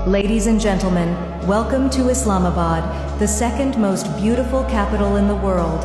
Ladies and gentlemen, welcome to Islamabad, the second most beautiful capital in the world.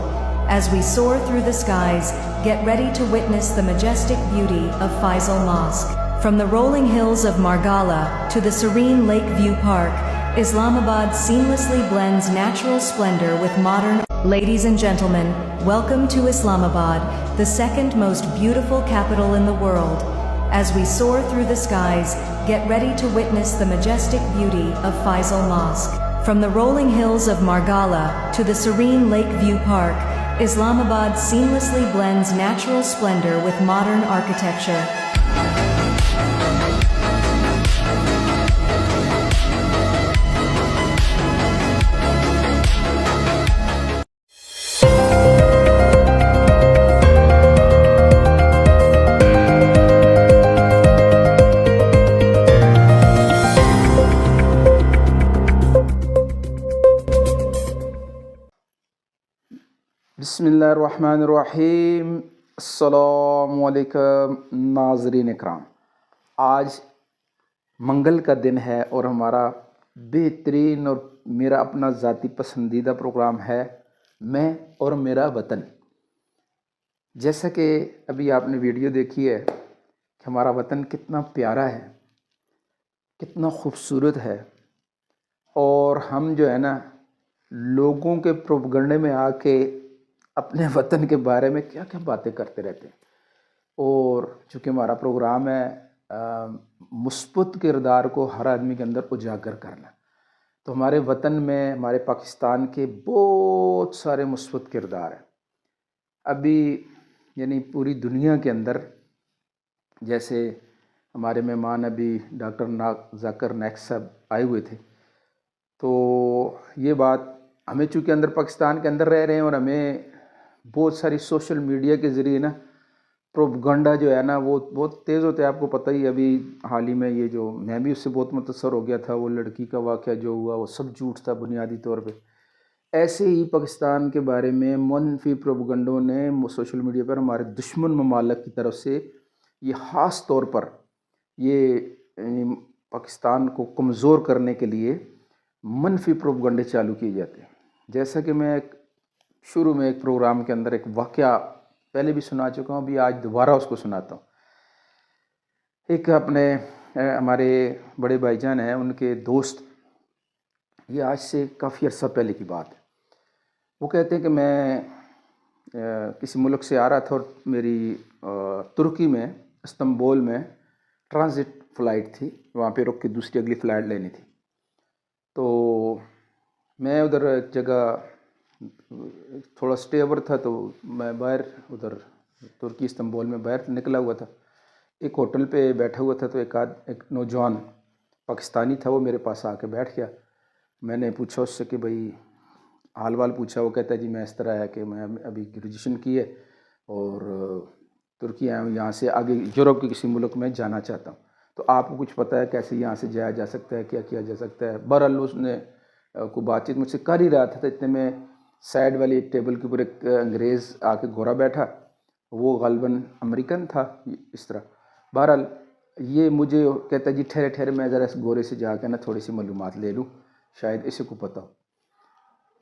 As we soar through the skies, get ready to witness the majestic beauty of Faisal Mosque. From the rolling hills of Margala to the serene Lake View Park, Islamabad seamlessly blends natural splendor with modern. Ladies and gentlemen, welcome to Islamabad, the second most beautiful capital in the world. As we soar through the skies, get ready to witness the majestic beauty of Faisal Mosque. From the rolling hills of Margala to the serene Lake View Park, Islamabad seamlessly blends natural splendor with modern architecture. بسم اللہ الرحمن الرحیم۔ السلام علیکم ناظرین اکرام، آج منگل کا دن ہے اور ہمارا بہترین اور میرا اپنا ذاتی پسندیدہ پروگرام ہے میں اور میرا وطن۔ جیسا کہ ابھی آپ نے ویڈیو دیکھی ہے کہ ہمارا وطن کتنا پیارا ہے، کتنا خوبصورت ہے، اور ہم جو ہے نا لوگوں کے پروپیگنڈے میں آ کے اپنے وطن کے بارے میں کیا کیا باتیں کرتے رہتے ہیں۔ اور چونکہ ہمارا پروگرام ہے مثبت کردار کو ہر آدمی کے اندر اجاگر کرنا، تو ہمارے وطن میں، ہمارے پاکستان کے بہت سارے مثبت کردار ہیں۔ ابھی یعنی پوری دنیا کے اندر، جیسے ہمارے مہمان ابھی ڈاکٹر ذاکر نائک صاحب آئے ہوئے تھے، تو یہ بات ہمیں چونکہ اندر پاکستان کے اندر رہ رہے ہیں اور ہمیں بہت ساری سوشل میڈیا کے ذریعے نا پروپیگنڈا جو ہے نا وہ بہت تیز ہوتا ہے۔ آپ کو پتہ ہی، ابھی حال ہی میں یہ جو میں بھی اس سے بہت متاثر ہو گیا تھا، وہ لڑکی کا واقعہ جو ہوا وہ سب جھوٹ تھا بنیادی طور پہ۔ ایسے ہی پاکستان کے بارے میں منفی پروپیگنڈوں نے سوشل میڈیا پر ہمارے دشمن ممالک کی طرف سے یہ خاص طور پر یہ پاکستان کو کمزور کرنے کے لیے منفی پروپیگنڈے چالو کیے جاتے ہیں۔ جیسا کہ میں شروع میں ایک پروگرام کے اندر ایک واقعہ پہلے بھی سنا چکا ہوں، ابھی آج دوبارہ اس کو سناتا ہوں۔ ایک اپنے ہمارے بڑے بھائی جان ہیں، ان کے دوست، یہ آج سے کافی عرصہ پہلے کی بات ہے، وہ کہتے ہیں کہ میں کسی ملک سے آ رہا تھا اور میری ترکی میں استنبول میں ٹرانزٹ فلائٹ تھی، وہاں پہ رک کے دوسری اگلی فلائٹ لینی تھی۔ تو میں ادھر ایک جگہ تھوڑا سٹے اوور تھا، تو میں باہر ادھر ترکی استنبول میں باہر نکلا ہوا تھا، ایک ہوٹل پہ بیٹھا ہوا تھا، تو ایک نوجوان پاکستانی تھا، وہ میرے پاس آ کے بیٹھ گیا۔ میں نے پوچھا اس سے کہ بھئی حال وال پوچھا، وہ کہتا ہے جی میں اس طرح ہے کہ میں ابھی گریجویشن کی ہے اور ترکی آیا ہوں، یہاں سے آگے یورپ کے کسی ملک میں جانا چاہتا ہوں، تو آپ کو کچھ پتہ ہے کیسے یہاں سے جایا جا سکتا ہے، کیا کیا جا سکتا ہے؟ بہرحال اس نے کوئی بات چیت مجھ سے کر ہی رہا تھا، اتنے میں سائڈ والی ایک ٹیبل کے اوپر ایک انگریز آ کے گورا بیٹھا، وہ غالباً امریکن تھا اس طرح۔ بہرحال یہ مجھے کہتا ہے جی ٹھہرے ٹھہرے میں ذرا اس گورے سے جا کے نا تھوڑی سی معلومات لے لوں، شاید اسے کو پتہ ہو۔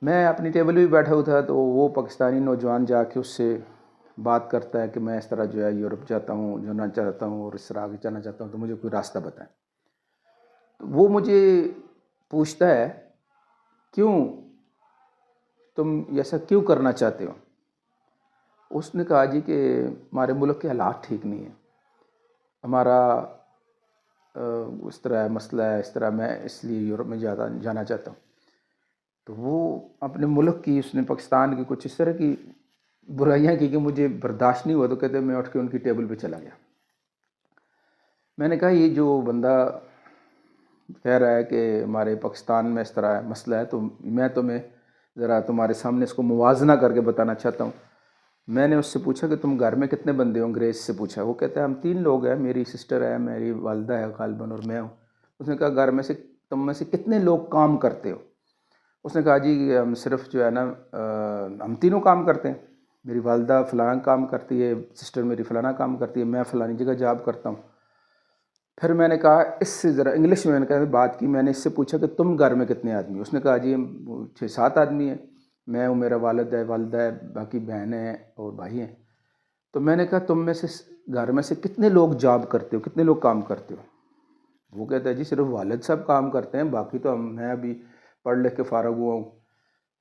میں اپنی ٹیبل پہ بیٹھا ہوا تھا، تو وہ پاکستانی نوجوان جا کے اس سے بات کرتا ہے کہ میں اس طرح جو ہے یورپ جاتا ہوں، جانا چاہتا ہوں اور اس طرح آگے جانا چاہتا ہوں، تو مجھے کوئی راستہ بتائیں۔ تو وہ مجھے پوچھتا ہے کیوں تم ایسا کیوں کرنا چاہتے ہو؟ اس نے کہا جی کہ ہمارے ملک کے حالات ٹھیک نہیں ہیں، ہمارا اس طرح ہے، مسئلہ ہے اس طرح، میں اس لیے یورپ میں جانا چاہتا ہوں۔ تو وہ اپنے ملک کی، اس نے پاکستان کی کچھ اس طرح کی برائیاں کی کہ مجھے برداشت نہیں ہوا، تو کہتے میں اٹھ کے ان کی ٹیبل پہ چلا گیا۔ میں نے کہا یہ جو بندہ کہہ رہا ہے کہ ہمارے پاکستان میں اس طرح مسئلہ ہے، تو میں تمہیں ذرا تمہارے سامنے اس کو موازنہ کر کے بتانا چاہتا ہوں۔ میں نے اس سے پوچھا کہ تم گھر میں کتنے بندے ہو؟ انگریز سے پوچھا۔ وہ کہتا ہے ہم 3 لوگ ہیں، میری سسٹر ہے، میری والدہ ہے غالباً، اور میں ہوں۔ اس نے کہا گھر میں سے تم میں سے کتنے لوگ کام کرتے ہو؟ اس نے کہا جی ہم صرف جو ہے نا ہم تینوں کام کرتے ہیں، میری والدہ فلانا کام کرتی ہے، سسٹر میری فلانا کام کرتی ہے، میں فلانی جگہ جاب کرتا ہوں۔ پھر میں نے کہا اس سے ذرا انگلش میں نے کہا بات کی. میں نے اس سے پوچھا کہ تم گھر میں کتنے آدمی؟ اس نے کہا جی ہم 6-7 آدمی ہیں. میں ہوں, میرا والد ہے, والدہ ہے, باقی بہنیں ہیں اور بھائی ہیں. تو میں نے کہا تم میں سے گھر میں سے کتنے لوگ جاب کرتے ہو, کتنے لوگ کام کرتے ہو؟ وہ کہتا ہے جی صرف والد صاحب کام کرتے ہیں, باقی تو میں ابھی پڑھ لکھ کے فارغ ہوا ہوں.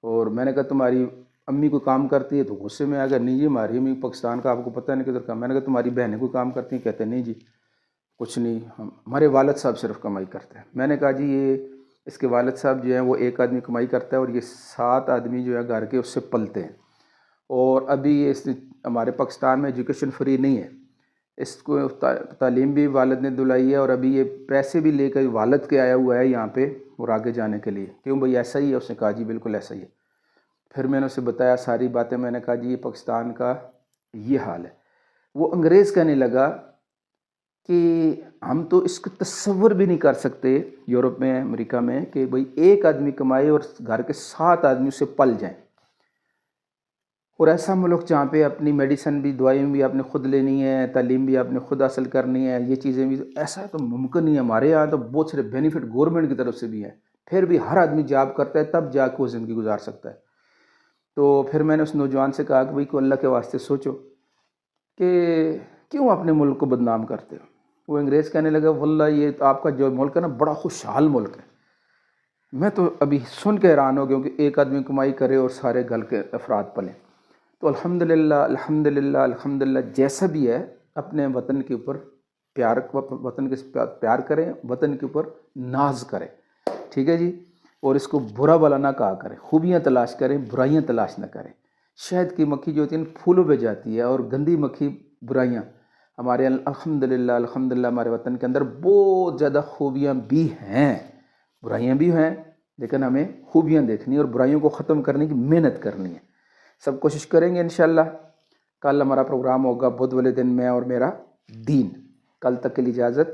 اور میں نے کہا تمہاری امی کوئی کام کرتی ہے؟ تو غصے میں آ گیا, نہیں جی ہماری امی پاکستان کا آپ کو پتہ نہیں کدھر کا. میں نے کہا تمہاری بہنیں کوئی کام کرتی ہیں؟ کہتے ہیں نہیں جی کچھ نہیں, ہمارے والد صاحب صرف کمائی کرتے ہیں. میں نے کہا جی یہ اس کے والد صاحب جو ہیں وہ ایک آدمی کمائی کرتا ہے اور یہ 7 آدمی جو ہے گھر کے اس سے پلتے ہیں. اور ابھی یہ ہمارے پاکستان میں ایجوکیشن فری نہیں ہے, اس کو تعلیم بھی والد نے دلائی ہے, اور ابھی یہ پیسے بھی لے کر والد کے آیا ہوا ہے یہاں پہ اور آگے جانے کے لیے. کیوں بھائی ایسا ہی ہے؟ اس نے کہا جی بالکل ایسا ہی ہے. پھر میں نے اسے بتایا ساری باتیں. میں نے کہا جی یہ پاکستان کا یہ حال ہے. وہ انگریز کہنے لگا کہ ہم تو اس کو تصور بھی نہیں کر سکتے یورپ میں, امریکہ میں, کہ بھئی ایک آدمی کمائے اور گھر کے 7 آدمی سے پل جائیں. اور ایسا ملک جہاں پہ اپنی میڈیسن بھی, دوائیں بھی آپ نے خود لینی ہے, تعلیم بھی آپ نے خود حاصل کرنی ہے, یہ چیزیں بھی, ایسا تو ممکن نہیں ہے. ہمارے یہاں تو بہت سارے بینیفٹ گورنمنٹ کی طرف سے بھی ہیں, پھر بھی ہر آدمی جاب کرتا ہے تب جا کے وہ زندگی گزار سکتا ہے. تو پھر میں نے اس نوجوان سے کہا کہ بھئی کو اللہ کے واسطے سوچو کہ کیوں اپنے ملک کو بدنام کرتے ہو. وہ انگریز کہنے لگا واللہ یہ آپ کا جو ملک ہے نا بڑا خوشحال ملک ہے. میں تو ابھی سن کے حیران ہو گیا کہ ایک آدمی کمائی کرے اور سارے گھر کے افراد پلیں. تو الحمدللہ الحمدللہ الحمدللہ جیسا بھی ہے اپنے وطن کے اوپر وطن کے پیار کریں, وطن کے اوپر ناز کریں, ٹھیک ہے جی. اور اس کو برا بلا نہ کہا کریں, خوبیاں تلاش کریں, برائیاں تلاش نہ کریں. شہد کی مکھی جو ہوتی ہے پھولوں پہ جاتی ہے, اور گندی مکھی برائیاں. ہمارے الحمدللہ الحمدللہ ہمارے وطن کے اندر بہت زیادہ خوبیاں بھی ہیں, برائیاں بھی ہیں, لیکن ہمیں خوبیاں دیکھنی اور برائیوں کو ختم کرنے کی محنت کرنی ہے. سب کوشش کریں گے انشاءاللہ. کل ہمارا پروگرام ہوگا بدھ والے دن میں اور میرا دین. کل تک کے لیے اجازت.